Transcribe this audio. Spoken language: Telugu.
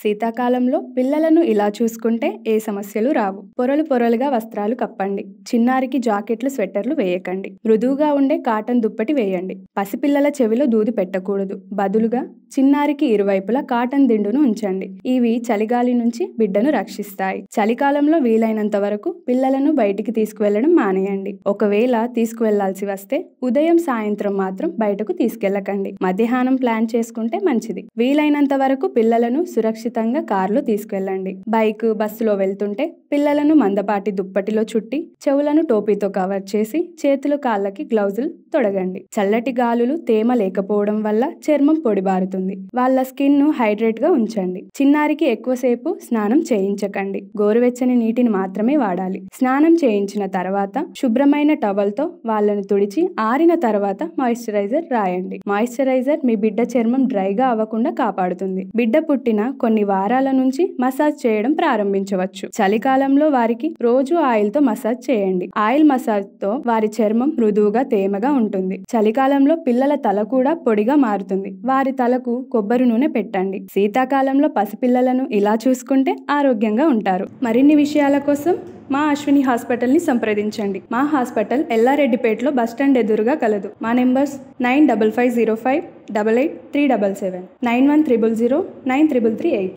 శీతాకాలంలో పిల్లలను ఇలా చూసుకుంటే ఏ సమస్యలు రావు. పొరలు పొరలుగా వస్త్రాలు కప్పండి. చిన్నారికి జాకెట్లు, స్వెటర్లు వేయకండి. మృదువుగా ఉండే కాటన్ దుప్పటి వేయండి. పసిపిల్లల చెవిలో దూది పెట్టకూడదు. బదులుగా చిన్నారికి ఇరువైపులా కాటన్ దిండును ఉంచండి. ఇవి చలిగాలి నుంచి బిడ్డను రక్షిస్తాయి. చలికాలంలో వీలైనంత వరకు పిల్లలను బయటికి తీసుకువెళ్లడం మానేయండి. ఒకవేళ తీసుకువెళ్లాల్సి వస్తే ఉదయం, సాయంత్రం మాత్రం బయటకు తీసుకెళ్లకండి. మధ్యాహ్నం ప్లాన్ చేసుకుంటే మంచిది. వీలైనంత వరకు పిల్లలను సురక్షితంగా కారులో తీసుకెళ్లండి. బైక్, బస్సులో వెళ్తుంటే పిల్లలను మందపాటి దుప్పటిలో చుట్టి చెవులను టోపీతో కవర్ చేసి చేతులు, కాళ్ళకి గ్లౌజులు తొడగండి. చల్లటి గాలులు, తేమ లేకపోవడం వల్ల చర్మం పొడిబారుతుంది. వాళ్ళ స్కిన్ ను హైడ్రేట్ గా ఉంచండి. చిన్నారికి ఎక్కువసేపు స్నానం చేయించకండి. గోరువెచ్చని నీటిని మాత్రమే వాడాలి. స్నానం చేయించిన తర్వాత శుభ్రమైన టవల్ తో వాళ్ళను తుడిచి ఆరిన తర్వాత మాయిశ్చరైజర్ రాయండి. మాయిశ్చరైజర్ మీ బిడ్డ చర్మం డ్రైగా అవ్వకుండా కాపాడుతుంది. బిడ్డ పుట్టిన కొన్ని వారాల నుంచి మసాజ్ చేయడం ప్రారంభించవచ్చు. చలికాలంలో వారికి రోజు ఆయిల్ తో మసాజ్ చేయండి. ఆయిల్ మసాజ్ తో వారి చర్మం మృదువుగా, తేమగా ఉంటుంది. చలికాలంలో పిల్లల తల కూడా పొడిగా మారుతుంది. వారి తలకు కొబ్బరి నూనె పెట్టండి. శీతాకాలంలో పసిపిల్లలను ఇలా చూసుకుంటే ఆరోగ్యంగా ఉంటారు. మరిన్ని విషయాల కోసం మా అశ్విని హాస్పిటల్ని సంప్రదించండి. మా హాస్పిటల్ ఎల్లారెడ్డిపేటలో బస్టాండ్ ఎదురుగా కలదు. మా నెంబర్స్ 9550588377, 9100093338.